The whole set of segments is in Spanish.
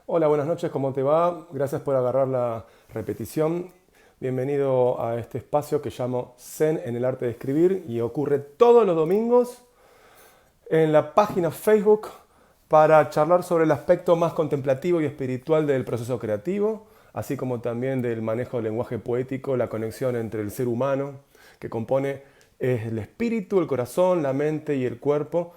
Hola, buenas noches, ¿cómo te va? Gracias por agarrar la repetición. Bienvenido a este espacio que llamo Zen en el arte de escribir y ocurre todos los domingos en la página Facebook para charlar sobre el aspecto más contemplativo y espiritual del proceso creativo, así como también del manejo del lenguaje poético, la conexión entre el ser humano que compone el espíritu, el corazón, la mente y el cuerpo.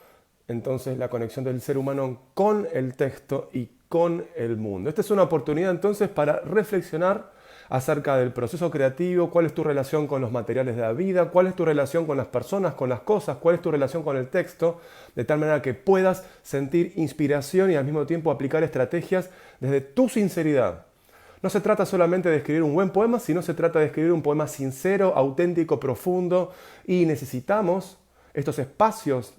Entonces la conexión del ser humano con el texto y con el mundo. Esta es una oportunidad entonces para reflexionar acerca del proceso creativo, cuál es tu relación con los materiales de la vida, cuál es tu relación con las personas, con las cosas, cuál es tu relación con el texto, de tal manera que puedas sentir inspiración y al mismo tiempo aplicar estrategias desde tu sinceridad. No se trata solamente de escribir un buen poema, sino se trata de escribir un poema sincero, auténtico, profundo, y necesitamos estos espacios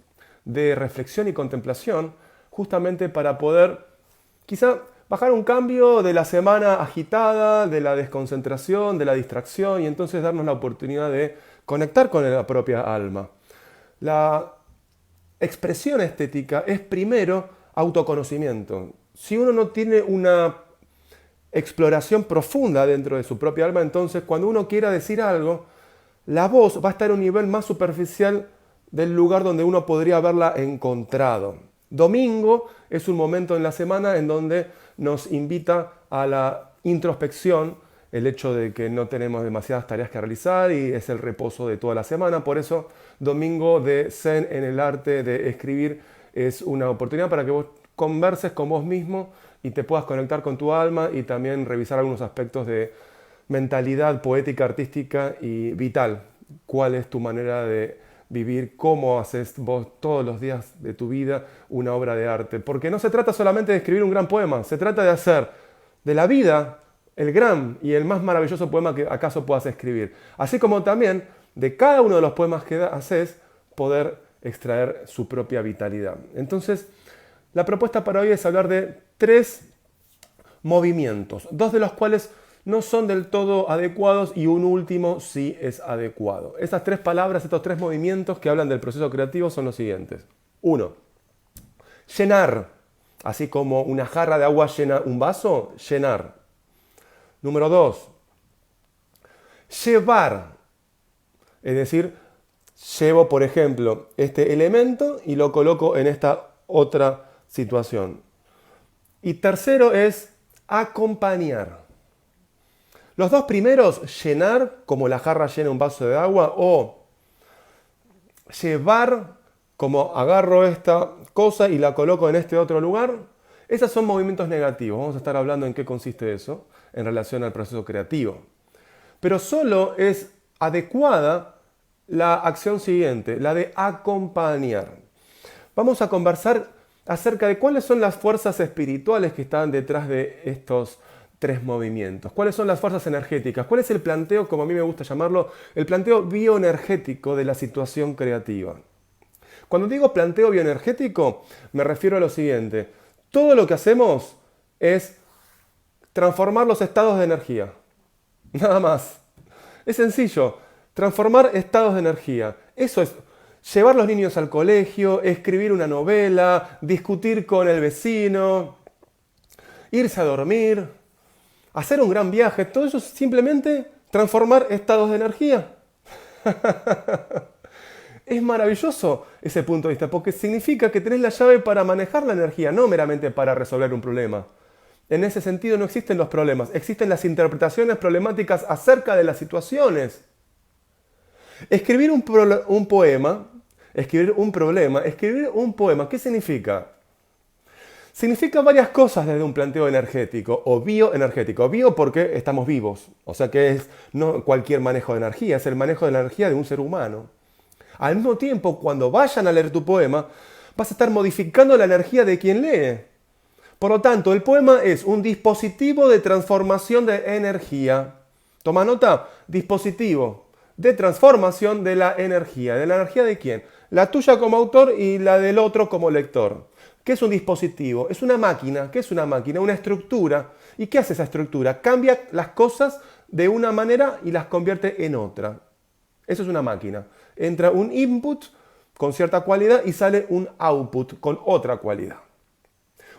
de reflexión y contemplación justamente para poder quizá bajar un cambio de la semana agitada, de la desconcentración, de la distracción y entonces darnos la oportunidad de conectar con la propia alma. La expresión estética es primero autoconocimiento. Si uno no tiene una exploración profunda dentro de su propia alma, entonces cuando uno quiera decir algo, la voz va a estar a un nivel más superficial del lugar donde uno podría haberla encontrado. Domingo es un momento en la semana en donde nos invita a la introspección, el hecho de que no tenemos demasiadas tareas que realizar y es el reposo de toda la semana. Por eso, domingo de Zen en el arte de escribir es una oportunidad para que vos converses con vos mismo y te puedas conectar con tu alma y también revisar algunos aspectos de mentalidad poética, artística y vital. ¿Cuál es tu manera de vivir? ¿Cómo haces vos todos los días de tu vida una obra de arte? Porque no se trata solamente de escribir un gran poema, se trata de hacer de la vida el gran y el más maravilloso poema que acaso puedas escribir. Así como también de cada uno de los poemas que haces poder extraer su propia vitalidad. Entonces, la propuesta para hoy es hablar de tres movimientos, dos de los cuales no son del todo adecuados y un último sí es adecuado. Estas tres palabras, estos tres movimientos que hablan del proceso creativo son los siguientes. Uno, llenar, así como una jarra de agua llena un vaso, llenar. Número dos, llevar, es decir, llevo, por ejemplo, este elemento y lo coloco en esta otra situación. Y tercero es acompañar. Los dos primeros, llenar, como la jarra llena un vaso de agua, o llevar, como agarro esta cosa y la coloco en este otro lugar, esos son movimientos negativos. Vamos a estar hablando en qué consiste eso en relación al proceso creativo. Pero solo es adecuada la acción siguiente, la de acompañar. Vamos a conversar acerca de cuáles son las fuerzas espirituales que están detrás de estos tres movimientos. ¿Cuáles son las fuerzas energéticas? ¿Cuál es el planteo, como a mí me gusta llamarlo, el planteo bioenergético de la situación creativa? Cuando digo planteo bioenergético, me refiero a lo siguiente. Todo lo que hacemos es transformar los estados de energía. Nada más. Es sencillo. Transformar estados de energía. Eso es llevar los niños al colegio, escribir una novela, discutir con el vecino, irse a dormir, hacer un gran viaje. Todo eso es simplemente transformar estados de energía. Es maravilloso ese punto de vista, porque significa que tenés la llave para manejar la energía, no meramente para resolver un problema. En ese sentido no existen los problemas, existen las interpretaciones problemáticas acerca de las situaciones. Escribir un poema, escribir un problema, escribir un poema, ¿qué significa? Significa varias cosas desde un planteo energético o bioenergético. Bio porque estamos vivos, o sea que es no cualquier manejo de energía, es el manejo de la energía de un ser humano. Al mismo tiempo, cuando vayan a leer tu poema, vas a estar modificando la energía de quien lee. Por lo tanto, el poema es un dispositivo de transformación de energía. Toma nota, dispositivo de transformación de la energía. ¿De la energía de quién? La tuya como autor y la del otro como lector. ¿Qué es un dispositivo? Es una máquina. ¿Qué es una máquina? Una estructura. ¿Y qué hace esa estructura? Cambia las cosas de una manera y las convierte en otra. Eso es una máquina. Entra un input con cierta cualidad y sale un output con otra cualidad.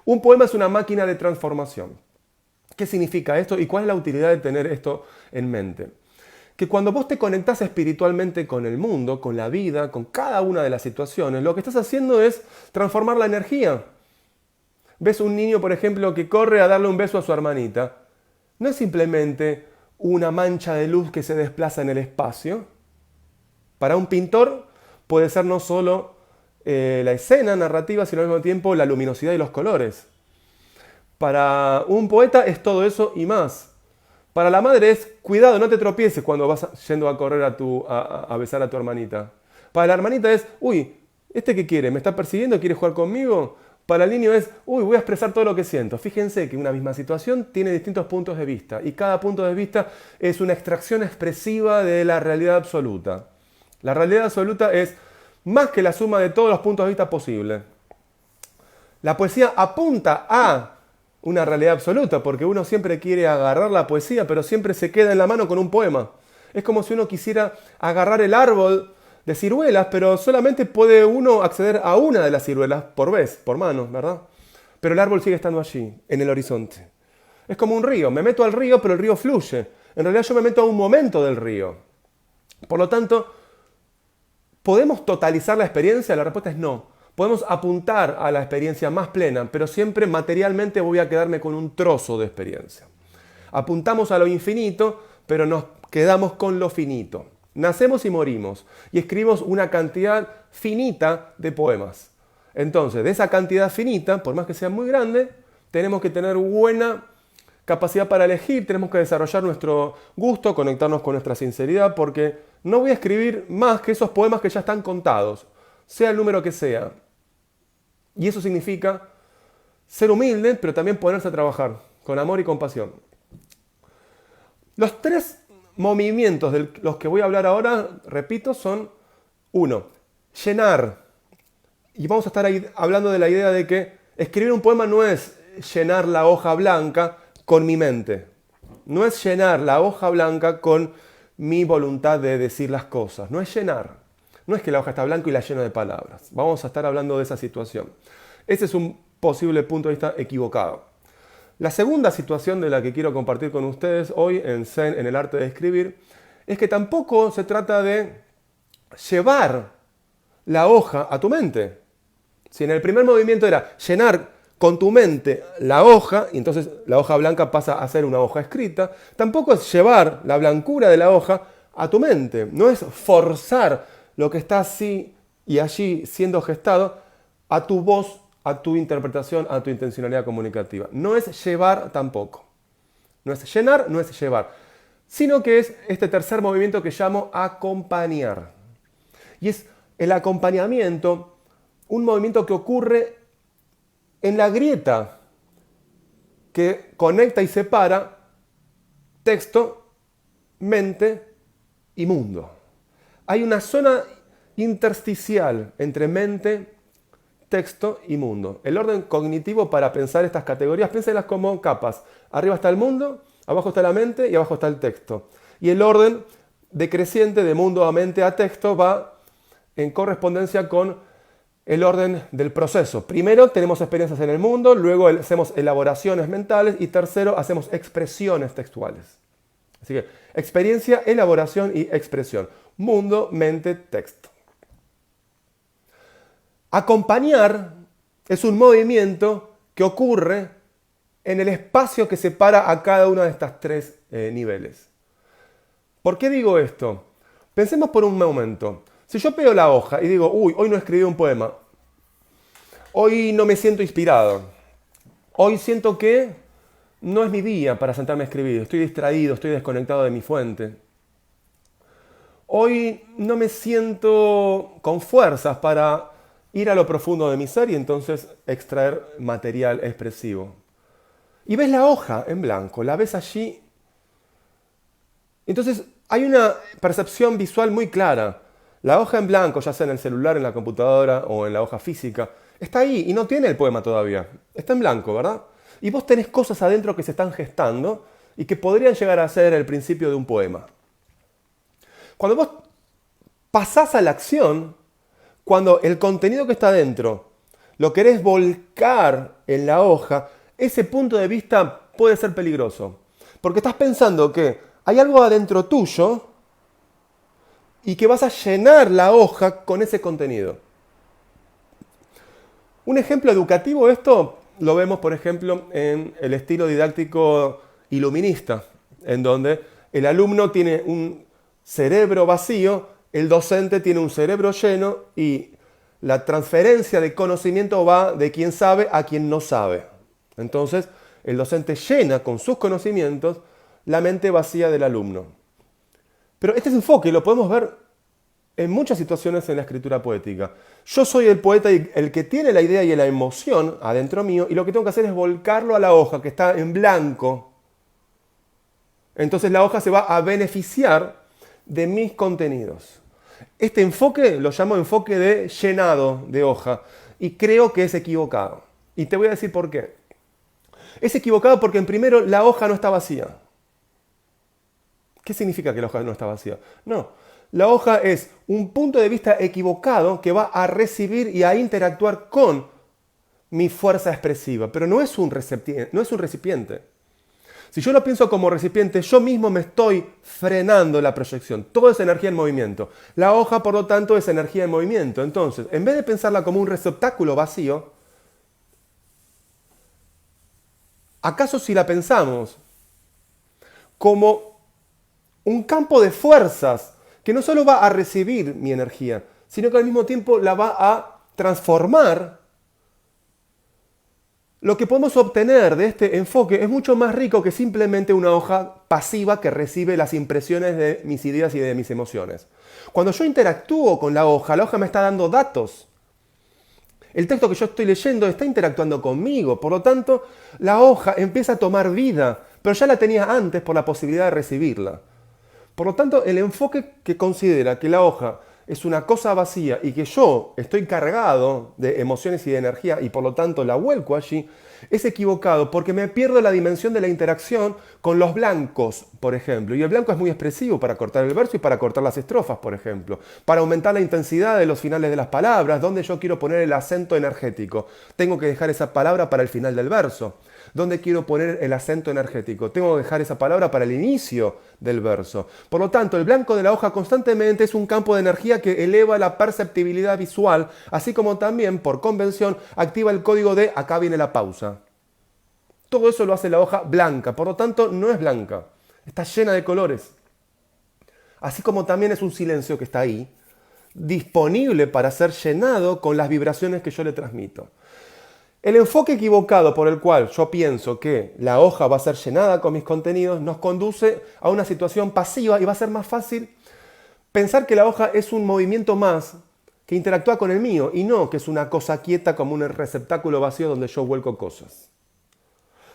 Un poema es una máquina de transformación. ¿Qué significa esto y cuál es la utilidad de tener esto en mente? Que cuando vos te conectás espiritualmente con el mundo, con la vida, con cada una de las situaciones, lo que estás haciendo es transformar la energía. Ves un niño, por ejemplo, que corre a darle un beso a su hermanita. No es simplemente una mancha de luz que se desplaza en el espacio. Para un pintor puede ser no solo la escena narrativa, sino al mismo tiempo la luminosidad y los colores. Para un poeta es todo eso y más. Para la madre es, cuidado, no te tropieces cuando vas yendo a correr a besar a tu hermanita. Para la hermanita es, uy, ¿este qué quiere? ¿Me está persiguiendo? ¿Quiere jugar conmigo? Para el niño es, uy, voy a expresar todo lo que siento. Fíjense que una misma situación tiene distintos puntos de vista y cada punto de vista es una extracción expresiva de la realidad absoluta. La realidad absoluta es más que la suma de todos los puntos de vista posibles. La poesía apunta a una realidad absoluta, porque uno siempre quiere agarrar la poesía, pero siempre se queda en la mano con un poema. Es como si uno quisiera agarrar el árbol de ciruelas, pero solamente puede uno acceder a una de las ciruelas por vez, por mano, ¿verdad? Pero el árbol sigue estando allí, en el horizonte. Es como un río, me meto al río, pero el río fluye. En realidad yo me meto a un momento del río. Por lo tanto, ¿podemos totalizar la experiencia? La respuesta es no. Podemos apuntar a la experiencia más plena, pero siempre materialmente voy a quedarme con un trozo de experiencia. Apuntamos a lo infinito, pero nos quedamos con lo finito. Nacemos y morimos y escribimos una cantidad finita de poemas. Entonces, de esa cantidad finita, por más que sea muy grande, tenemos que tener buena capacidad para elegir, tenemos que desarrollar nuestro gusto, conectarnos con nuestra sinceridad, porque no voy a escribir más que esos poemas que ya están contados, sea el número que sea. Y eso significa ser humilde, pero también ponerse a trabajar con amor y compasión. Los tres movimientos de los que voy a hablar ahora, repito, son: 1. Llenar. Y vamos a estar ahí hablando de la idea de que escribir un poema no es llenar la hoja blanca con mi mente. No es llenar la hoja blanca con mi voluntad de decir las cosas. No es llenar. No es que la hoja está blanca y la lleno de palabras. Vamos a estar hablando de esa situación. Ese es un posible punto de vista equivocado. La segunda situación de la que quiero compartir con ustedes hoy en Zen, en el arte de escribir, es que tampoco se trata de llevar la hoja a tu mente. Si en el primer movimiento era llenar con tu mente la hoja, y entonces la hoja blanca pasa a ser una hoja escrita, tampoco es llevar la blancura de la hoja a tu mente. No es forzar lo que está así y allí siendo gestado a tu voz, a tu interpretación, a tu intencionalidad comunicativa. No es llevar tampoco. No es llenar, no es llevar. Sino que es este tercer movimiento que llamo acompañar. Y es el acompañamiento, un movimiento que ocurre en la grieta que conecta y separa texto, mente y mundo. Hay una zona intersticial entre mente, texto y mundo. El orden cognitivo para pensar estas categorías, piénsenlas como capas. Arriba está el mundo, abajo está la mente y abajo está el texto. Y el orden decreciente de mundo a mente a texto va en correspondencia con el orden del proceso. Primero tenemos experiencias en el mundo, luego hacemos elaboraciones mentales y tercero hacemos expresiones textuales. Así que experiencia, elaboración y expresión. Mundo, mente, texto. Acompañar es un movimiento que ocurre en el espacio que separa a cada uno de estos tres niveles. ¿Por qué digo esto? Pensemos por un momento. Si yo pego la hoja y digo, uy, hoy no escribí un poema, hoy no me siento inspirado, hoy siento que no es mi día para sentarme a escribir, estoy distraído, estoy desconectado de mi fuente. Hoy no me siento con fuerzas para ir a lo profundo de mi ser y entonces extraer material expresivo. Y ves la hoja en blanco, la ves allí. Entonces hay una percepción visual muy clara. La hoja en blanco, ya sea en el celular, en la computadora o en la hoja física, está ahí y no tiene el poema todavía. Está en blanco, ¿verdad? Y vos tenés cosas adentro que se están gestando y que podrían llegar a ser el principio de un poema. Cuando vos pasás a la acción, cuando el contenido que está adentro lo querés volcar en la hoja, ese punto de vista puede ser peligroso. Porque estás pensando que hay algo adentro tuyo y que vas a llenar la hoja con ese contenido. Un ejemplo educativo de esto lo vemos, por ejemplo, en el estilo didáctico iluminista, en donde el alumno tiene un cerebro vacío, el docente tiene un cerebro lleno y la transferencia de conocimiento va de quien sabe a quien no sabe. Entonces, el docente llena con sus conocimientos la mente vacía del alumno. Pero este enfoque lo podemos ver en muchas situaciones en la escritura poética. Yo soy el poeta y el que tiene la idea y la emoción adentro mío, y lo que tengo que hacer es volcarlo a la hoja que está en blanco. Entonces la hoja se va a beneficiar de mis contenidos. Este enfoque lo llamo enfoque de llenado de hoja y creo que es equivocado. Y te voy a decir por qué. Es equivocado porque en primero la hoja no está vacía. ¿Qué significa que la hoja no está vacía? No, la hoja es un punto de vista equivocado que va a recibir y a interactuar con mi fuerza expresiva, pero no es un recipiente. Si yo lo pienso como recipiente, yo mismo me estoy frenando la proyección. Todo es energía en movimiento. La hoja, por lo tanto, es energía en movimiento. Entonces, en vez de pensarla como un receptáculo vacío, ¿acaso si la pensamos como un campo de fuerzas que no solo va a recibir mi energía, sino que al mismo tiempo la va a transformar? Lo que podemos obtener de este enfoque es mucho más rico que simplemente una hoja pasiva que recibe las impresiones de mis ideas y de mis emociones. Cuando yo interactúo con la hoja me está dando datos. El texto que yo estoy leyendo está interactuando conmigo, por lo tanto, la hoja empieza a tomar vida, pero ya la tenía antes por la posibilidad de recibirla. Por lo tanto, el enfoque que considera que la hoja es una cosa vacía y que yo estoy cargado de emociones y de energía y por lo tanto la vuelco allí, es equivocado porque me pierdo la dimensión de la interacción con los blancos, por ejemplo. Y el blanco es muy expresivo para cortar el verso y para cortar las estrofas, por ejemplo. Para aumentar la intensidad de los finales de las palabras, donde yo quiero poner el acento energético. Tengo que dejar esa palabra para el final del verso. ¿Dónde quiero poner el acento energético? Tengo que dejar esa palabra para el inicio del verso. Por lo tanto, el blanco de la hoja constantemente es un campo de energía que eleva la perceptibilidad visual, así como también, por convención, activa el código de acá viene la pausa. Todo eso lo hace la hoja blanca, por lo tanto, no es blanca. Está llena de colores. Así como también es un silencio que está ahí, disponible para ser llenado con las vibraciones que yo le transmito. El enfoque equivocado por el cual yo pienso que la hoja va a ser llenada con mis contenidos nos conduce a una situación pasiva y va a ser más fácil pensar que la hoja es un movimiento más que interactúa con el mío y no que es una cosa quieta como un receptáculo vacío donde yo vuelco cosas.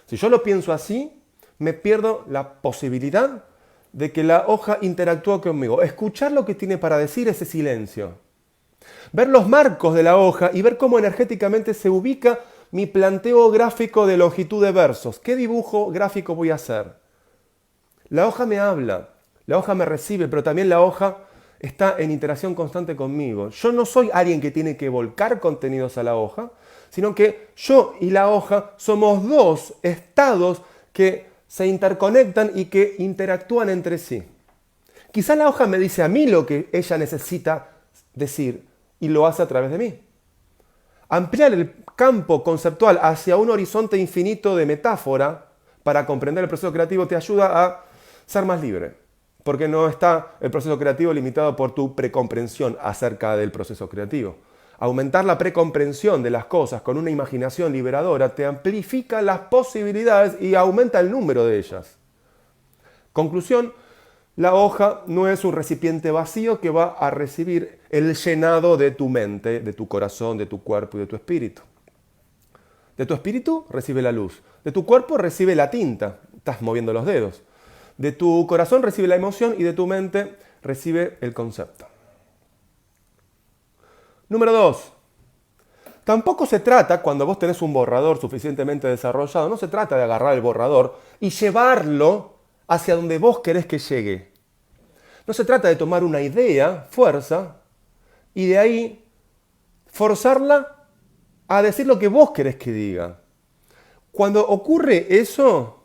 Si yo lo pienso así, me pierdo la posibilidad de que la hoja interactúe conmigo. Escuchar lo que tiene para decir ese silencio. Ver los marcos de la hoja y ver cómo energéticamente se ubica mi planteo gráfico de longitud de versos. ¿Qué dibujo gráfico voy a hacer? La hoja me habla, la hoja me recibe, pero también la hoja está en interacción constante conmigo. Yo no soy alguien que tiene que volcar contenidos a la hoja, sino que yo y la hoja somos dos estados que se interconectan y que interactúan entre sí. Quizá la hoja me dice a mí lo que ella necesita decir y lo hace a través de mí. Ampliar el campo conceptual hacia un horizonte infinito de metáfora para comprender el proceso creativo te ayuda a ser más libre, porque no está el proceso creativo limitado por tu precomprensión acerca del proceso creativo. Aumentar la precomprensión de las cosas con una imaginación liberadora te amplifica las posibilidades y aumenta el número de ellas. Conclusión, la hoja no es un recipiente vacío que va a recibir el llenado de tu mente, de tu corazón, de tu cuerpo y de tu espíritu. De tu espíritu recibe la luz, de tu cuerpo recibe la tinta, estás moviendo los dedos. De tu corazón recibe la emoción y de tu mente recibe el concepto. Número 2. Tampoco se trata, cuando vos tenés un borrador suficientemente desarrollado, no se trata de agarrar el borrador y llevarlo hacia donde vos querés que llegue. No se trata de tomar una idea, fuerza, y de ahí forzarla a decir lo que vos querés que diga. Cuando ocurre eso,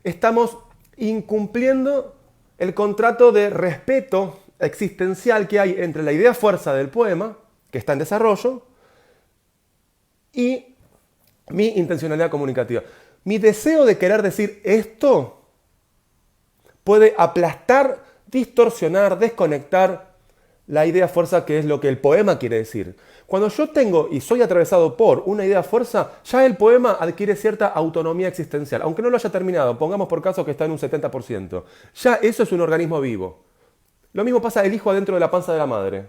estamos incumpliendo el contrato de respeto existencial que hay entre la idea fuerza del poema, que está en desarrollo, y mi intencionalidad comunicativa. Mi deseo de querer decir esto puede aplastar, distorsionar, desconectar la idea fuerza, que es lo que el poema quiere decir. Cuando yo tengo y soy atravesado por una idea fuerza, ya el poema adquiere cierta autonomía existencial, aunque no lo haya terminado, pongamos por caso que está en un 70%. Ya eso es un organismo vivo. Lo mismo pasa el hijo adentro de la panza de la madre.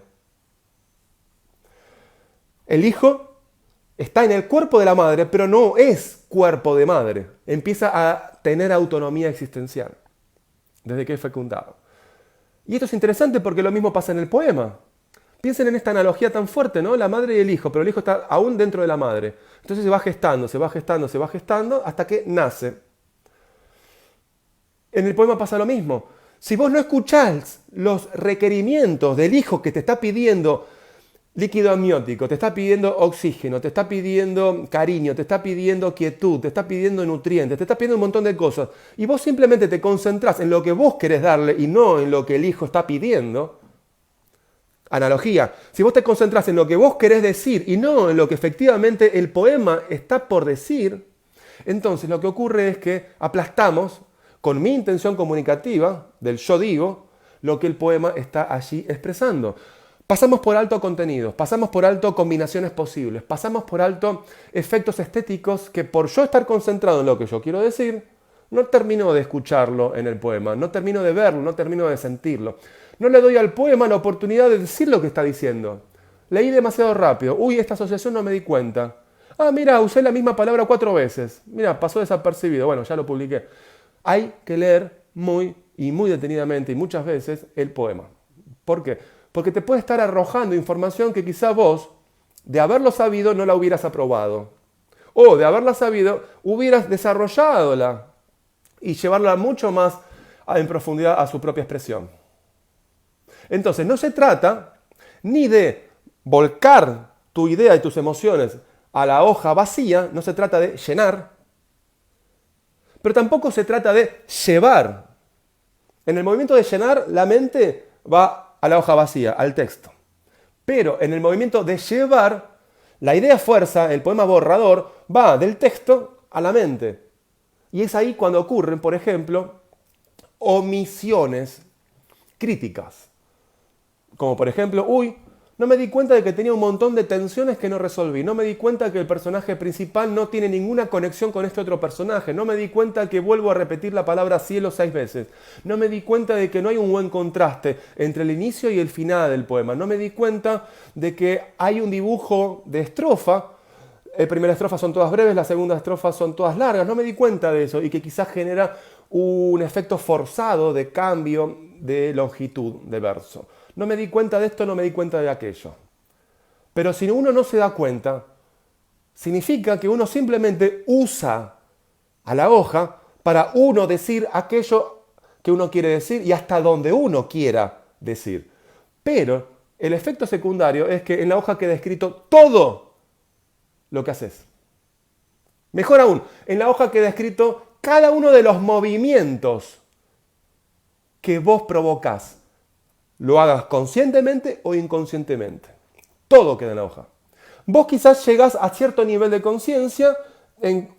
El hijo está en el cuerpo de la madre, pero no es cuerpo de madre. Empieza a tener autonomía existencial desde que es fecundado. Y esto es interesante porque lo mismo pasa en el poema. Piensen en esta analogía tan fuerte, ¿no? La madre y el hijo, pero el hijo está aún dentro de la madre. Entonces se va gestando, se va gestando, se va gestando hasta que nace. En el poema pasa lo mismo. Si vos no escuchás los requerimientos del hijo que te está pidiendo líquido amniótico, te está pidiendo oxígeno, te está pidiendo cariño, te está pidiendo quietud, te está pidiendo nutrientes, te está pidiendo un montón de cosas, y vos simplemente te concentrás en lo que vos querés darle y no en lo que el hijo está pidiendo. Analogía, si vos te concentrás en lo que vos querés decir y no en lo que efectivamente el poema está por decir, entonces lo que ocurre es que aplastamos con mi intención comunicativa del yo digo lo que el poema está allí expresando. Pasamos por alto contenidos, pasamos por alto combinaciones posibles, pasamos por alto efectos estéticos que por yo estar concentrado en lo que yo quiero decir, no termino de escucharlo en el poema, no termino de verlo, no termino de sentirlo. No le doy al poema la oportunidad de decir lo que está diciendo. Leí demasiado rápido. Uy, esta asociación no me di cuenta. Ah, mira, usé la misma palabra 4 veces. Mira, pasó desapercibido. Bueno, ya lo publiqué. Hay que leer muy detenidamente y muchas veces el poema. ¿Por qué? Porque te puede estar arrojando información que quizá vos, de haberlo sabido, no la hubieras aprobado. O de haberla sabido, hubieras desarrollado y llevarla mucho más en profundidad a su propia expresión. Entonces, no se trata ni de volcar tu idea y tus emociones a la hoja vacía, no se trata de llenar, pero tampoco se trata de llevar. En el movimiento de llenar, la mente va a la hoja vacía, al texto. Pero en el movimiento de llevar, la idea fuerza, el poema borrador, va del texto a la mente. Y es ahí cuando ocurren, por ejemplo, omisiones críticas. Como por ejemplo, no me di cuenta de que tenía un montón de tensiones que no resolví. No me di cuenta que el personaje principal no tiene ninguna conexión con este otro personaje. No me di cuenta que vuelvo a repetir la palabra cielo 6 veces. No me di cuenta de que no hay un buen contraste entre el inicio y el final del poema. No me di cuenta de que hay un dibujo de estrofa. La primera estrofa son todas breves, la segunda estrofa son todas largas. No me di cuenta de eso y que quizás genera un efecto forzado de cambio de longitud de verso. No me di cuenta de esto, no me di cuenta de aquello. Pero si uno no se da cuenta, significa que uno simplemente usa a la hoja para uno decir aquello que uno quiere decir y hasta donde uno quiera decir. Pero el efecto secundario es que en la hoja queda escrito todo lo que haces. Mejor aún, en la hoja queda escrito cada uno de los movimientos que vos provocás. Lo hagas conscientemente o inconscientemente. Todo queda en la hoja. Vos quizás llegás a cierto nivel de conciencia en,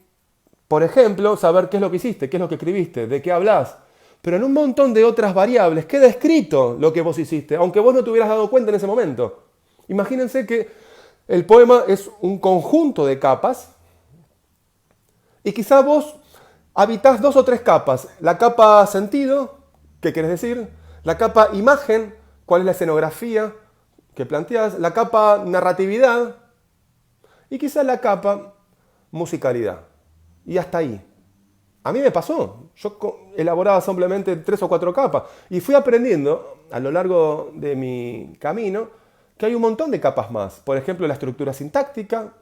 por ejemplo, saber qué es lo que hiciste, qué es lo que escribiste, de qué hablás. Pero en un montón de otras variables queda escrito lo que vos hiciste, aunque vos no te hubieras dado cuenta en ese momento. Imagínense que el poema es un conjunto de capas y quizás vos habitás 2 o 3 capas. La capa sentido, ¿qué querés decir? La capa imagen, cuál es la escenografía que planteas, la capa narratividad y quizás la capa musicalidad. Y hasta ahí. A mí me pasó. Yo elaboraba simplemente 3 o 4 capas y fui aprendiendo a lo largo de mi camino que hay un montón de capas más. Por ejemplo, la estructura sintáctica,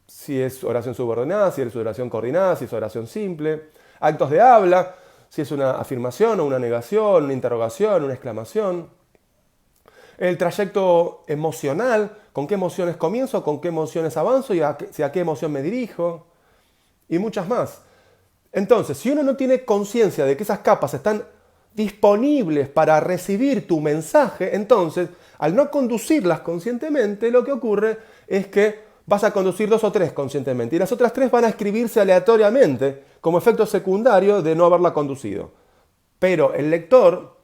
si es oración subordinada, si es oración coordinada, si es oración simple, actos de habla, si es una afirmación o una negación, una interrogación, una exclamación. El trayecto emocional, con qué emociones comienzo, con qué emociones avanzo y hacia qué emoción me dirijo. Y muchas más. Entonces, si uno no tiene conciencia de que esas capas están disponibles para recibir tu mensaje, entonces, al no conducirlas conscientemente, lo que ocurre es que vas a conducir 2 o 3 conscientemente y las otras 3 van a escribirse aleatoriamente como efecto secundario de no haberla conducido. Pero el lector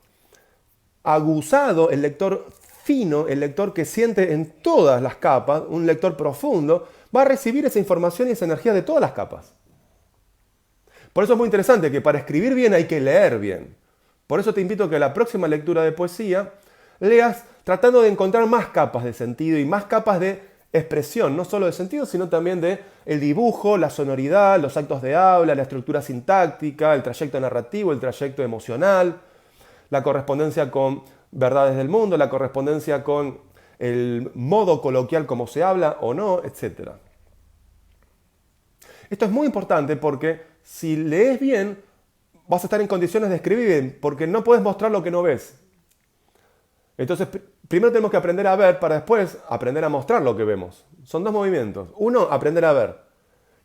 aguzado, el lector fino, el lector que siente en todas las capas, un lector profundo, va a recibir esa información y esa energía de todas las capas. Por eso es muy interesante que para escribir bien hay que leer bien. Por eso te invito a que la próxima lectura de poesía leas tratando de encontrar más capas de sentido y más capas de expresión, no solo de sentido, sino también de el dibujo, la sonoridad, los actos de habla, la estructura sintáctica, el trayecto narrativo, el trayecto emocional, la correspondencia con verdades del mundo, la correspondencia con el modo coloquial como se habla o no, etc. Esto es muy importante porque si lees bien, vas a estar en condiciones de escribir bien, porque no puedes mostrar lo que no ves. Entonces, primero tenemos que aprender a ver para después aprender a mostrar lo que vemos. Son 2 movimientos. 1, aprender a ver.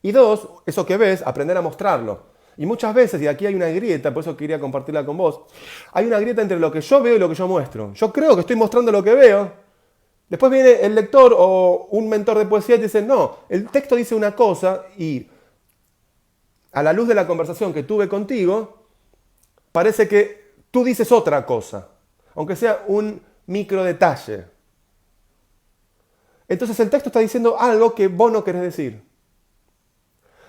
Y 2, eso que ves, aprender a mostrarlo. Y muchas veces, y aquí hay una grieta, por eso quería compartirla con vos, hay una grieta entre lo que yo veo y lo que yo muestro. Yo creo que estoy mostrando lo que veo. Después viene el lector o un mentor de poesía y te dice, no, el texto dice una cosa y a la luz de la conversación que tuve contigo, parece que tú dices otra cosa, aunque sea un micro detalle. Entonces el texto está diciendo algo que vos no querés decir.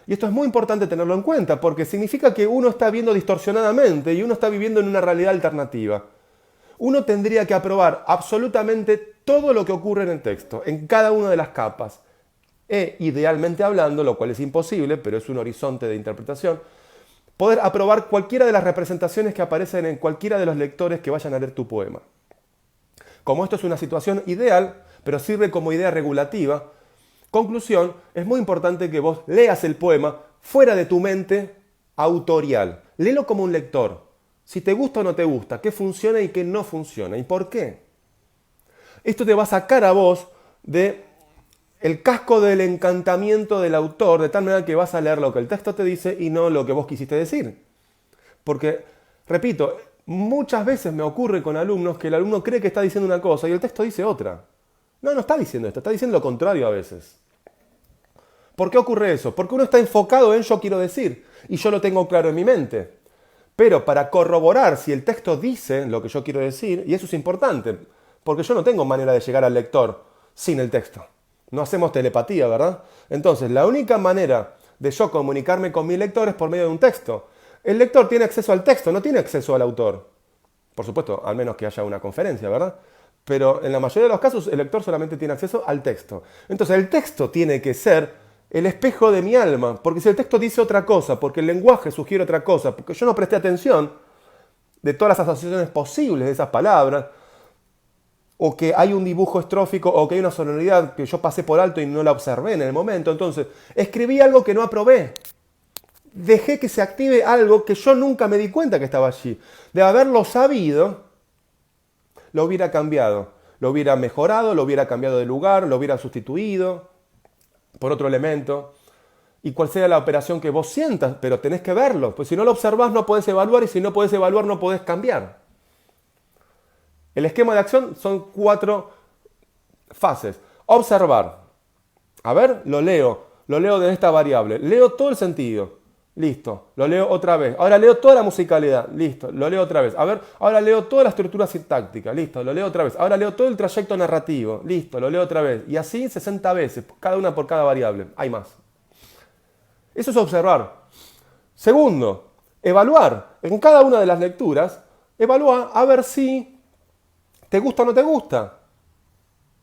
Y esto es muy importante tenerlo en cuenta, porque significa que uno está viendo distorsionadamente y uno está viviendo en una realidad alternativa. Uno tendría que aprobar absolutamente todo lo que ocurre en el texto, en cada una de las capas. E, idealmente hablando, lo cual es imposible, pero es un horizonte de interpretación, poder aprobar cualquiera de las representaciones que aparecen en cualquiera de los lectores que vayan a leer tu poema. Como esto es una situación ideal, pero sirve como idea regulativa, conclusión, es muy importante que vos leas el poema fuera de tu mente autorial. Léelo como un lector. Si te gusta o no te gusta, qué funciona y qué no funciona, y por qué. Esto te va a sacar a vos de el casco del encantamiento del autor, de tal manera que vas a leer lo que el texto te dice y no lo que vos quisiste decir. Porque, repito, muchas veces me ocurre con alumnos que el alumno cree que está diciendo una cosa y el texto dice otra. No, no está diciendo esto, está diciendo lo contrario a veces. ¿Por qué ocurre eso? Porque uno está enfocado en yo quiero decir y yo lo tengo claro en mi mente. Pero para corroborar si el texto dice lo que yo quiero decir, y eso es importante, porque yo no tengo manera de llegar al lector sin el texto. No hacemos telepatía, ¿verdad? Entonces, la única manera de yo comunicarme con mi lector es por medio de un texto. El lector tiene acceso al texto, no tiene acceso al autor. Por supuesto, al menos que haya una conferencia, ¿verdad? Pero en la mayoría de los casos, el lector solamente tiene acceso al texto. Entonces, el texto tiene que ser el espejo de mi alma, porque si el texto dice otra cosa, porque el lenguaje sugiere otra cosa, porque yo no presté atención de todas las asociaciones posibles de esas palabras, o que hay un dibujo estrófico, o que hay una sonoridad que yo pasé por alto y no la observé en el momento, entonces escribí algo que no aprobé. Dejé que se active algo que yo nunca me di cuenta que estaba allí. De haberlo sabido, lo hubiera cambiado, lo hubiera mejorado, lo hubiera cambiado de lugar, lo hubiera sustituido por otro elemento, y cual sea la operación que vos sientas, pero tenés que verlo, pues si no lo observás no podés evaluar, y si no podés evaluar no podés cambiar. El esquema de acción son 4 fases. Observar. A ver, lo leo de esta variable, leo todo el sentido, listo, lo leo otra vez, ahora leo toda la musicalidad, listo, lo leo otra vez, a ver, ahora leo toda la estructura sintáctica, listo, lo leo otra vez, ahora leo todo el trayecto narrativo, listo, lo leo otra vez, y así 60 veces, cada una por cada variable, hay más. Eso es observar. Segundo, evaluar. En cada una de las lecturas, evalúa a ver si te gusta o no te gusta.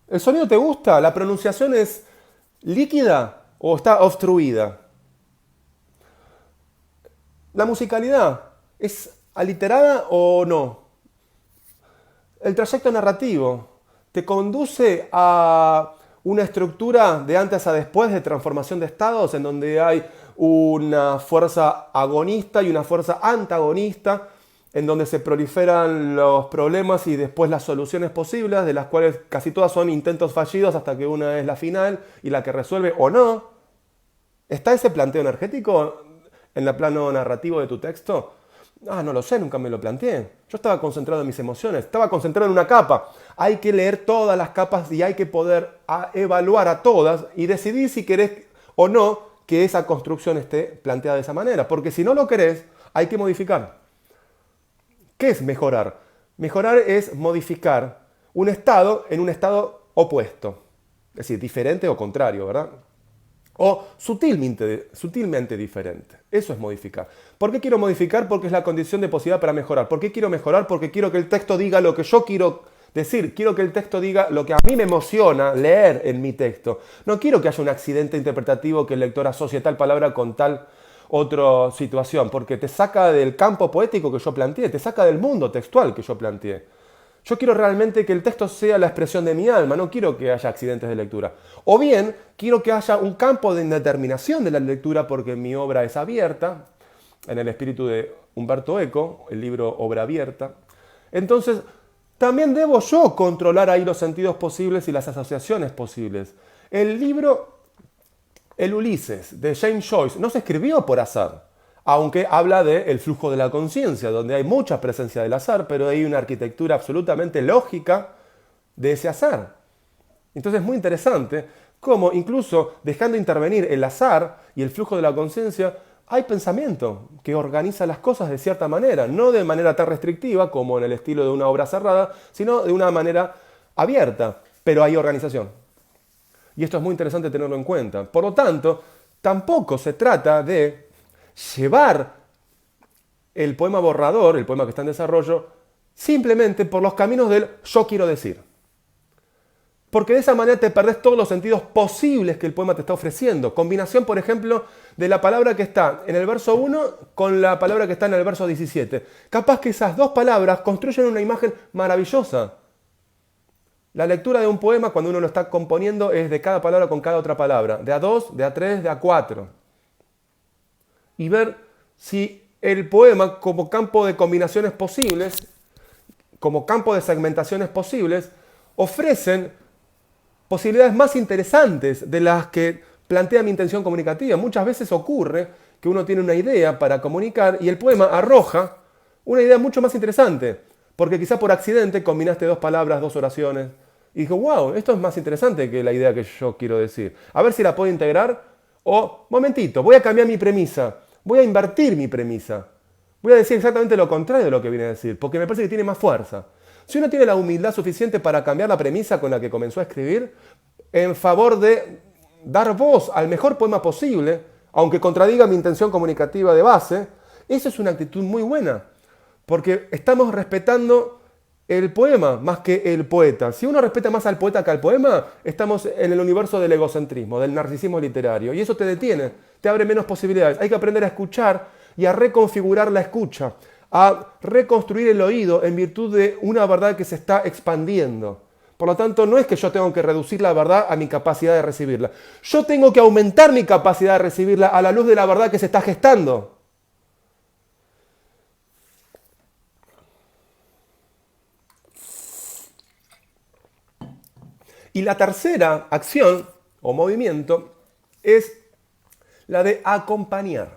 ¿El sonido te gusta? ¿La pronunciación es líquida o está obstruida? ¿La musicalidad es aliterada o no? El trayecto narrativo te conduce a una estructura de antes a después de transformación de estados en donde hay una fuerza agonista y una fuerza antagonista en donde se proliferan los problemas y después las soluciones posibles, de las cuales casi todas son intentos fallidos hasta que una es la final y la que resuelve o no. ¿Está ese planteo energético en el plano narrativo de tu texto? Ah, no lo sé, nunca me lo planteé. Yo estaba concentrado en mis emociones, estaba concentrado en una capa. Hay que leer todas las capas y hay que poder evaluar a todas y decidir si querés o no que esa construcción esté planteada de esa manera. Porque si no lo querés, hay que modificar. ¿Qué es mejorar? Mejorar es modificar un estado en un estado opuesto. Es decir, diferente o contrario, ¿verdad? O sutilmente diferente. Eso es modificar. ¿Por qué quiero modificar? Porque es la condición de posibilidad para mejorar. ¿Por qué quiero mejorar? Porque quiero que el texto diga lo que yo quiero decir. Quiero que el texto diga lo que a mí me emociona leer en mi texto. No quiero que haya un accidente interpretativo que el lector asocie tal palabra con tal otra situación, porque te saca del campo poético que yo planteé, te saca del mundo textual que yo planteé. Yo quiero realmente que el texto sea la expresión de mi alma, no quiero que haya accidentes de lectura. O bien, quiero que haya un campo de indeterminación de la lectura porque mi obra es abierta, en el espíritu de Humberto Eco, el libro Obra Abierta. Entonces, también debo yo controlar ahí los sentidos posibles y las asociaciones posibles. El libro El Ulises, de James Joyce, no se escribió por azar, aunque habla del flujo de la conciencia, donde hay mucha presencia del azar, pero hay una arquitectura absolutamente lógica de ese azar. Entonces es muy interesante cómo incluso dejando intervenir el azar y el flujo de la conciencia, hay pensamiento que organiza las cosas de cierta manera, no de manera tan restrictiva como en el estilo de una obra cerrada, sino de una manera abierta, pero hay organización. Y esto es muy interesante tenerlo en cuenta. Por lo tanto, tampoco se trata de llevar el poema borrador, el poema que está en desarrollo, simplemente por los caminos del yo quiero decir. Porque de esa manera te perdés todos los sentidos posibles que el poema te está ofreciendo. Combinación, por ejemplo, de la palabra que está en el verso 1 con la palabra que está en el verso 17. Capaz que esas dos palabras construyen una imagen maravillosa. La lectura de un poema, cuando uno lo está componiendo, es de cada palabra con cada otra palabra. De a dos, de a tres, de a cuatro. Y ver si el poema, como campo de combinaciones posibles, como campo de segmentaciones posibles, ofrecen posibilidades más interesantes de las que plantea mi intención comunicativa. Muchas veces ocurre que uno tiene una idea para comunicar y el poema arroja una idea mucho más interesante. Porque quizá por accidente combinaste dos palabras, dos oraciones. Y dijo, wow, esto es más interesante que la idea que yo quiero decir. A ver si la puedo integrar. O, momentito, voy a cambiar mi premisa. Voy a invertir mi premisa. Voy a decir exactamente lo contrario de lo que viene a decir. Porque me parece que tiene más fuerza. Si uno tiene la humildad suficiente para cambiar la premisa con la que comenzó a escribir, en favor de dar voz al mejor poema posible, aunque contradiga mi intención comunicativa de base, eso es una actitud muy buena. Porque estamos respetando el poema más que el poeta. Si uno respeta más al poeta que al poema, estamos en el universo del egocentrismo, del narcisismo literario. Y eso te detiene, te abre menos posibilidades. Hay que aprender a escuchar y a reconfigurar la escucha, a reconstruir el oído en virtud de una verdad que se está expandiendo. Por lo tanto, no es que yo tengo que reducir la verdad a mi capacidad de recibirla. Yo tengo que aumentar mi capacidad de recibirla a la luz de la verdad que se está gestando. Y la tercera acción o movimiento es la de acompañar.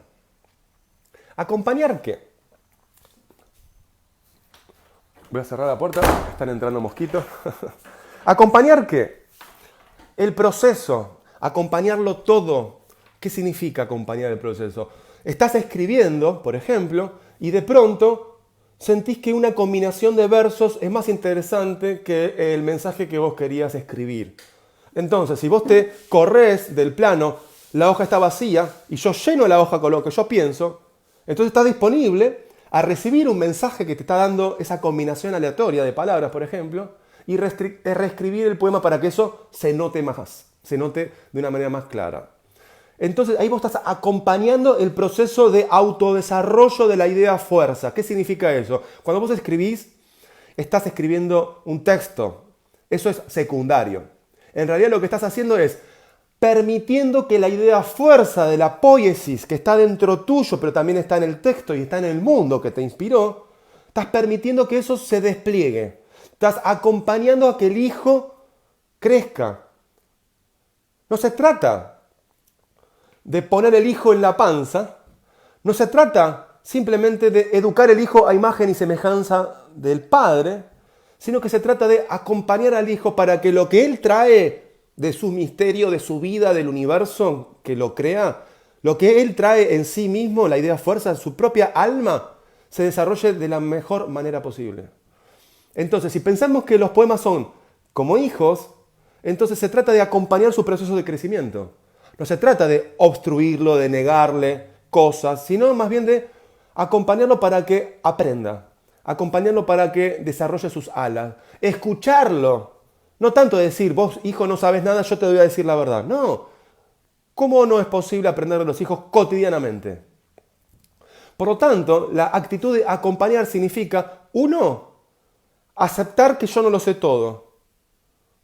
¿Acompañar qué? Voy a cerrar la puerta, están entrando mosquitos. ¿Acompañar qué? El proceso, acompañarlo todo. ¿Qué significa acompañar el proceso? Estás escribiendo, por ejemplo, y de pronto sentís que una combinación de versos es más interesante que el mensaje que vos querías escribir. Entonces, si vos te corres del plano, la hoja está vacía y yo lleno la hoja con lo que yo pienso, entonces estás disponible a recibir un mensaje que te está dando esa combinación aleatoria de palabras, por ejemplo, y reescribir el poema para que eso se note más, se note de una manera más clara. Entonces ahí vos estás acompañando el proceso de autodesarrollo de la idea fuerza. ¿Qué significa eso? Cuando vos escribís, estás escribiendo un texto. Eso es secundario. En realidad lo que estás haciendo es permitiendo que la idea fuerza de la poiesis que está dentro tuyo, pero también está en el texto y está en el mundo que te inspiró, Estás permitiendo que eso se despliegue. Estás acompañando a que el hijo crezca. No se trata de poner el hijo en la panza. No se trata simplemente de educar el hijo a imagen y semejanza del padre, sino que se trata de acompañar al hijo para que lo que él trae de su misterio, de su vida, del universo que lo crea, lo que él trae en sí mismo, la idea fuerza, su propia alma, se desarrolle de la mejor manera posible. Entonces, si pensamos que los poemas son como hijos, entonces se trata de acompañar su proceso de crecimiento. No se trata de obstruirlo, de negarle cosas, sino más bien de acompañarlo para que aprenda, acompañarlo para que desarrolle sus alas, escucharlo. No tanto decir, vos hijo no sabes nada, yo te voy a decir la verdad. No. ¿Cómo no es posible aprender de los hijos cotidianamente? Por lo tanto, la actitud de acompañar significa, uno, aceptar que yo no lo sé todo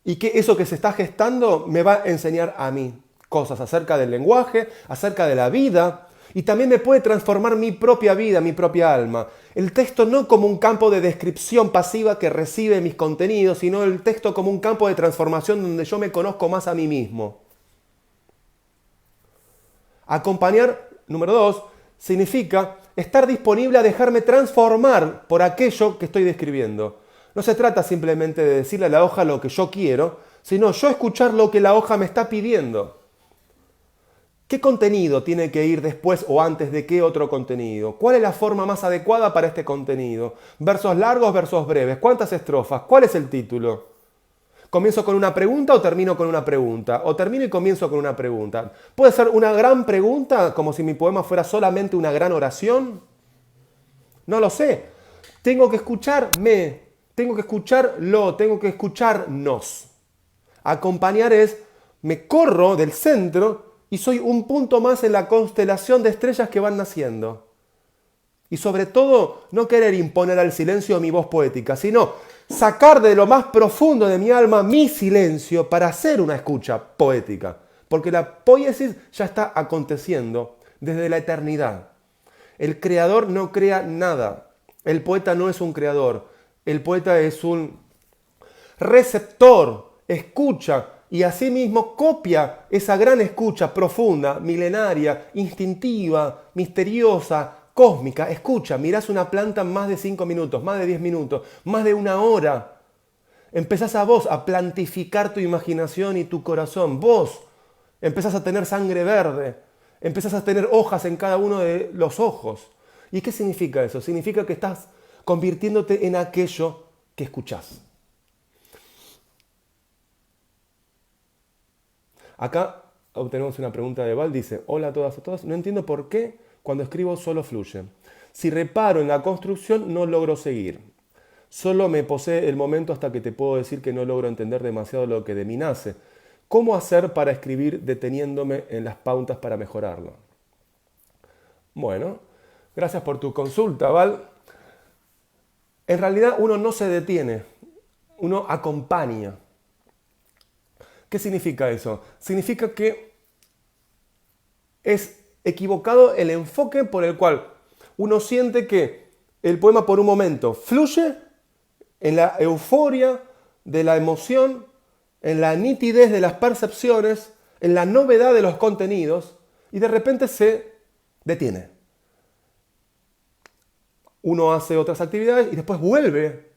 y que eso que se está gestando me va a enseñar a mí cosas acerca del lenguaje, acerca de la vida, y también me puede transformar mi propia vida, mi propia alma. El texto no como un campo de descripción pasiva que recibe mis contenidos, sino el texto como un campo de transformación donde yo me conozco más a mí mismo. Acompañar, número 2, significa estar disponible a dejarme transformar por aquello que estoy describiendo. No se trata simplemente de decirle a la hoja lo que yo quiero, sino yo escuchar lo que la hoja me está pidiendo. ¿Qué contenido tiene que ir después o antes de qué otro contenido? ¿Cuál es la forma más adecuada para este contenido? ¿Versos largos, versos breves? ¿Cuántas estrofas? ¿Cuál es el título? ¿Comienzo con una pregunta o termino con una pregunta? ¿O termino y comienzo con una pregunta? ¿Puede ser una gran pregunta, como si mi poema fuera solamente una gran oración? No lo sé. Tengo que escucharme, tengo que escucharlo, tengo que escucharnos. Acompañar es, me corro del centro y soy un punto más en la constelación de estrellas que van naciendo. Y sobre todo, no querer imponer al silencio mi voz poética, sino sacar de lo más profundo de mi alma mi silencio para hacer una escucha poética. Porque la poiesis ya está aconteciendo desde la eternidad. El creador no crea nada. El poeta no es un creador. El poeta es un receptor, escucha y asimismo copia esa gran escucha profunda, milenaria, instintiva, misteriosa, cósmica. Escucha, mirás una planta más de 5 minutos, más de 10 minutos, más de una hora. Empezás a vos a plantificar tu imaginación y tu corazón. Vos empezás a tener sangre verde, empezás a tener hojas en cada uno de los ojos. ¿Y qué significa eso? Significa que estás convirtiéndote en aquello que escuchás. Acá obtenemos una pregunta de Val, dice, hola a todas y a todos, no entiendo por qué cuando escribo solo fluye. Si reparo en la construcción no logro seguir. Solo me posee el momento hasta que te puedo decir que no logro entender demasiado lo que de mí nace. ¿Cómo hacer para escribir deteniéndome en las pautas para mejorarlo? Bueno, gracias por tu consulta, Val. En realidad uno no se detiene, uno acompaña. ¿Qué significa eso? Significa que es equivocado el enfoque por el cual uno siente que el poema por un momento fluye en la euforia de la emoción, en la nitidez de las percepciones, en la novedad de los contenidos y de repente se detiene. Uno hace otras actividades y después vuelve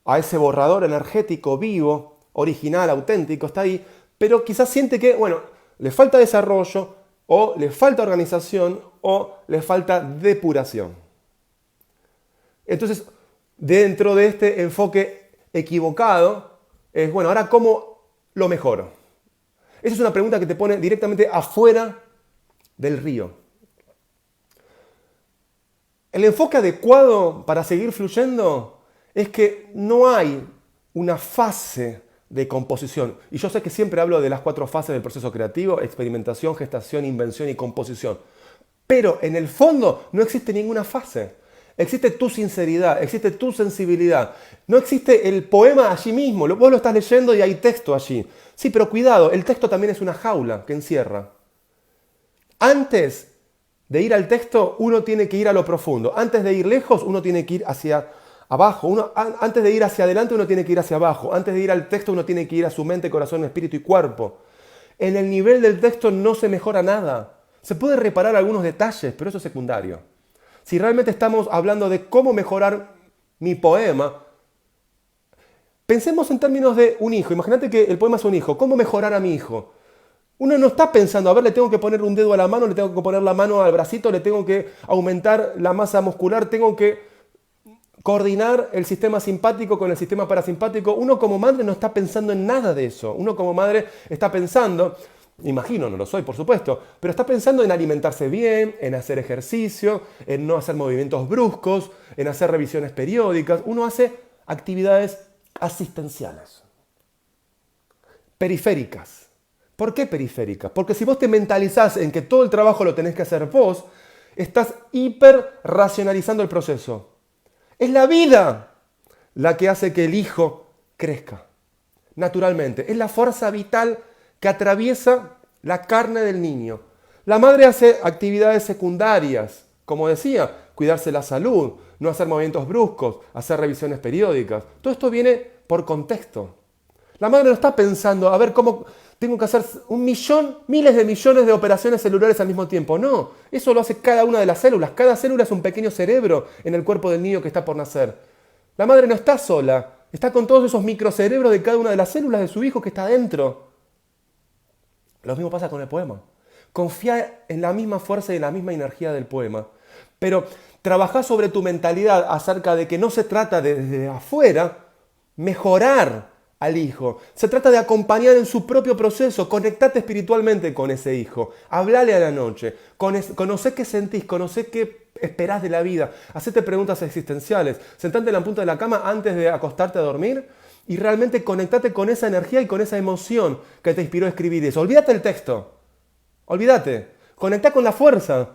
a ese borrador energético vivo, original, auténtico, está ahí, pero quizás siente que, bueno, le falta desarrollo, o le falta organización, o le falta depuración. Entonces, dentro de este enfoque equivocado, es, bueno, ahora ¿cómo lo mejoro? Esa es una pregunta que te pone directamente afuera del río. El enfoque adecuado para seguir fluyendo es que no hay una fase de composición. Y yo sé que siempre hablo de las 4 fases del proceso creativo: experimentación, gestación, invención y composición. Pero en el fondo no existe ninguna fase. Existe tu sinceridad, existe tu sensibilidad. No existe el poema allí mismo. Vos lo estás leyendo y hay texto allí. Sí, pero cuidado, el texto también es una jaula que encierra. Antes de ir al texto, uno tiene que ir a lo profundo. Antes de ir lejos, uno tiene que ir hacia abajo. Antes de ir hacia adelante, uno tiene que ir hacia abajo. Antes de ir al texto, uno tiene que ir a su mente, corazón, espíritu y cuerpo. En el nivel del texto no se mejora nada. Se puede reparar algunos detalles, pero eso es secundario. Si realmente estamos hablando de cómo mejorar mi poema, pensemos en términos de un hijo. Imagínate que el poema es un hijo. ¿Cómo mejorar a mi hijo? Uno no está pensando, a ver, le tengo que poner un dedo a la mano, le tengo que poner la mano al bracito, le tengo que aumentar la masa muscular, tengo que coordinar el sistema simpático con el sistema parasimpático. Uno como madre no está pensando en nada de eso. Uno como madre está pensando, imagino, no lo soy por supuesto, pero está pensando en alimentarse bien, en hacer ejercicio, en no hacer movimientos bruscos, en hacer revisiones periódicas. Uno hace actividades asistenciales, periféricas. ¿Por qué periféricas? Porque si vos te mentalizás en que todo el trabajo lo tenés que hacer vos, estás hiper racionalizando el proceso. Es la vida la que hace que el hijo crezca, naturalmente. Es la fuerza vital que atraviesa la carne del niño. La madre hace actividades secundarias, como decía, cuidarse la salud, no hacer movimientos bruscos, hacer revisiones periódicas. Todo esto viene por contexto. La madre no está pensando, a ver cómo tengo que hacer miles de millones de operaciones celulares al mismo tiempo. No, eso lo hace cada una de las células. Cada célula es un pequeño cerebro en el cuerpo del niño que está por nacer. La madre no está sola, está con todos esos microcerebros de cada una de las células de su hijo que está adentro. Lo mismo pasa con el poema. Confía en la misma fuerza y en la misma energía del poema. Pero trabajá sobre tu mentalidad acerca de que no se trata de desde afuera mejorar al hijo. Se trata de acompañar en su propio proceso. Conectate espiritualmente con ese hijo. Hablale a la noche. Conocé qué sentís, conocé qué esperás de la vida. Hacete preguntas existenciales. Sentate en la punta de la cama antes de acostarte a dormir y realmente conectate con esa energía y con esa emoción que te inspiró a escribir eso. Olvídate el texto. Olvídate. Conectá con la fuerza.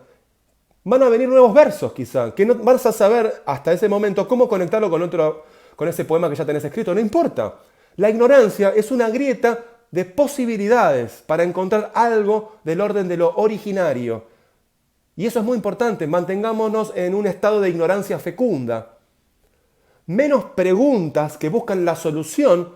Van a venir nuevos versos quizá, que no vas a saber hasta ese momento cómo conectarlo con ese poema que ya tenés escrito. No importa. La ignorancia es una grieta de posibilidades para encontrar algo del orden de lo originario. Y eso es muy importante, mantengámonos en un estado de ignorancia fecunda. Menos preguntas que buscan la solución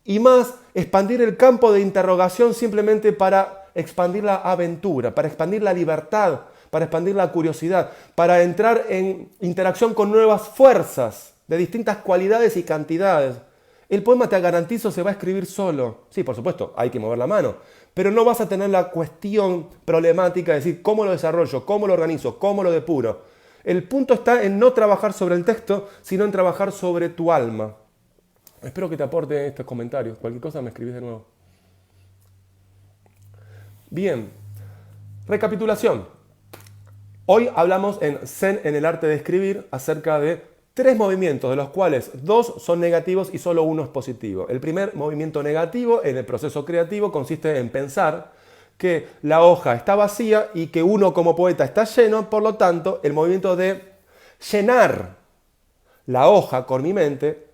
y más expandir el campo de interrogación simplemente para expandir la aventura, para expandir la libertad, para expandir la curiosidad, para entrar en interacción con nuevas fuerzas de distintas cualidades y cantidades. El poema, te garantizo, se va a escribir solo. Sí, por supuesto, hay que mover la mano. Pero no vas a tener la cuestión problemática de decir cómo lo desarrollo, cómo lo organizo, cómo lo depuro. El punto está en no trabajar sobre el texto, sino en trabajar sobre tu alma. Espero que te aporte estos comentarios. Cualquier cosa me escribís de nuevo. Bien, recapitulación. Hoy hablamos en Zen en el arte de escribir acerca de 3 movimientos, de los cuales 2 son negativos y solo 1 es positivo. El primer movimiento negativo en el proceso creativo consiste en pensar que la hoja está vacía y que uno como poeta está lleno, por lo tanto, el movimiento de llenar la hoja con mi mente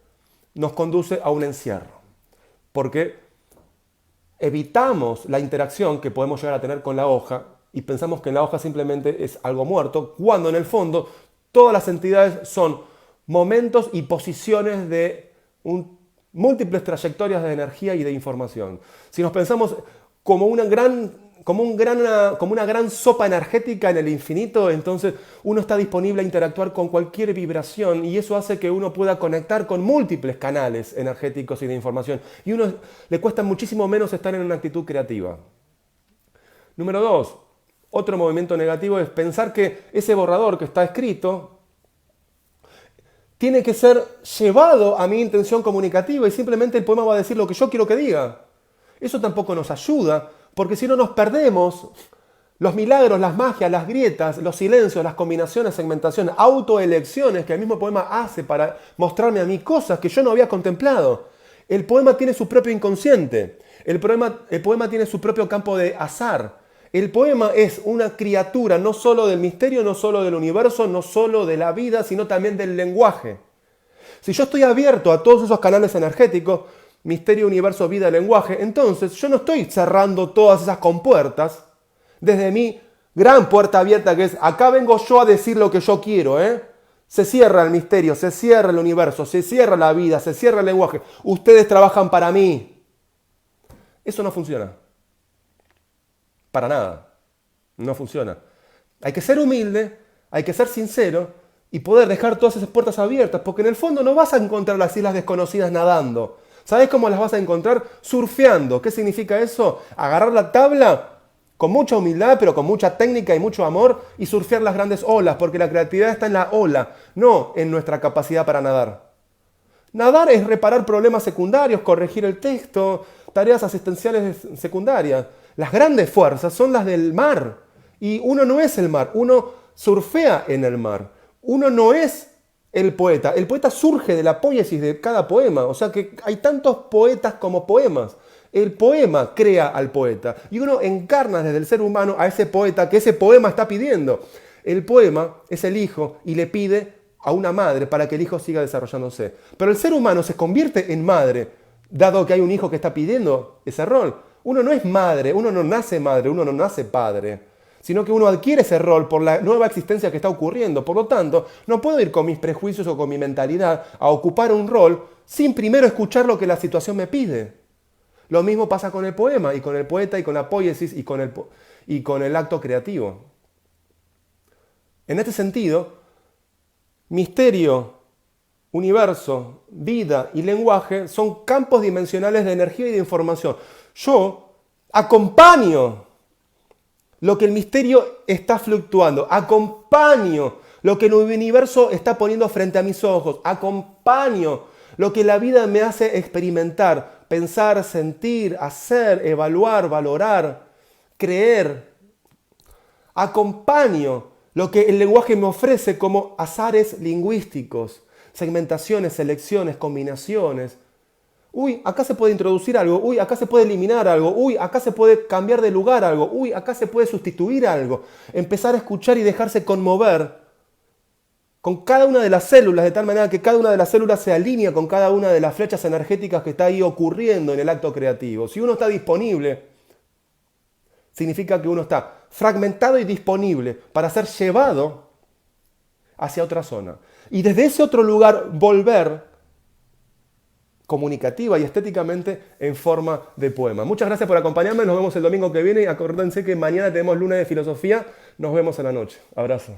nos conduce a un encierro. Porque evitamos la interacción que podemos llegar a tener con la hoja y pensamos que la hoja simplemente es algo muerto, cuando en el fondo todas las entidades son momentos y posiciones de múltiples trayectorias de energía y de información. Si nos pensamos como una gran sopa energética en el infinito, entonces uno está disponible a interactuar con cualquier vibración y eso hace que uno pueda conectar con múltiples canales energéticos y de información. Y a uno le cuesta muchísimo menos estar en una actitud creativa. Número 2, otro movimiento negativo es pensar que ese borrador que está escrito tiene que ser llevado a mi intención comunicativa y simplemente el poema va a decir lo que yo quiero que diga. Eso tampoco nos ayuda, porque si no nos perdemos los milagros, las magias, las grietas, los silencios, las combinaciones, segmentaciones, autoelecciones que el mismo poema hace para mostrarme a mí cosas que yo no había contemplado. El poema tiene su propio inconsciente, el poema tiene su propio campo de azar. El poema es una criatura no solo del misterio, no solo del universo, no solo de la vida, sino también del lenguaje. Si yo estoy abierto a todos esos canales energéticos, misterio, universo, vida, lenguaje, entonces yo no estoy cerrando todas esas compuertas desde mi Gran puerta abierta que es, acá vengo yo a decir lo que yo quiero, ¿eh? Se cierra el misterio, se cierra el universo, se cierra la vida, se cierra el lenguaje. Ustedes trabajan para mí. Eso no funciona. Para nada. No funciona. Hay que ser humilde, hay que ser sincero y poder dejar todas esas puertas abiertas, porque en el fondo no vas a encontrar las islas desconocidas nadando. ¿Sabes cómo las vas a encontrar? Surfeando. ¿Qué significa eso? Agarrar la tabla con mucha humildad, pero con mucha técnica y mucho amor, y surfear las grandes olas, porque la creatividad está en la ola, no en nuestra capacidad para nadar. Nadar es reparar problemas secundarios, corregir el texto, tareas asistenciales secundarias. Las grandes fuerzas son las del mar. Y uno no es el mar, uno surfea en el mar. Uno no es el poeta. El poeta surge de la poiesis de cada poema. O sea que hay tantos poetas como poemas. El poema crea al poeta y uno encarna desde el ser humano a ese poeta que ese poema está pidiendo. El poema es el hijo y le pide a una madre para que el hijo siga desarrollándose. Pero el ser humano se convierte en madre, dado que hay un hijo que está pidiendo ese rol. Uno no es madre, uno no nace padre, sino que uno adquiere ese rol por la nueva existencia que está ocurriendo. Por lo tanto, no puedo ir con mis prejuicios o con mi mentalidad a ocupar un rol sin primero escuchar lo que la situación me pide. Lo mismo pasa con el poema, y con el poeta, y con la poiesis, y con el acto creativo. En este sentido, misterio, universo, vida y lenguaje son campos dimensionales de energía y de información. Yo acompaño lo que el misterio está fluctuando, acompaño lo que el universo está poniendo frente a mis ojos, acompaño lo que la vida me hace experimentar, pensar, sentir, hacer, evaluar, valorar, creer. Acompaño lo que el lenguaje me ofrece como azares lingüísticos, segmentaciones, selecciones, combinaciones. Uy, acá se puede introducir algo. Uy, acá se puede eliminar algo. Uy, acá se puede cambiar de lugar algo. Uy, acá se puede sustituir algo. Empezar a escuchar y dejarse conmover con cada una de las células, de tal manera que cada una de las células se alinea con cada una de las flechas energéticas que está ahí ocurriendo en el acto creativo. Si uno está disponible, significa que uno está fragmentado y disponible para ser llevado hacia otra zona. Y desde ese otro lugar volver comunicativa y estéticamente en forma de poema. Muchas gracias por acompañarme, nos vemos el domingo que viene y acuérdense que mañana tenemos lunes de filosofía, nos vemos en la noche. Abrazo.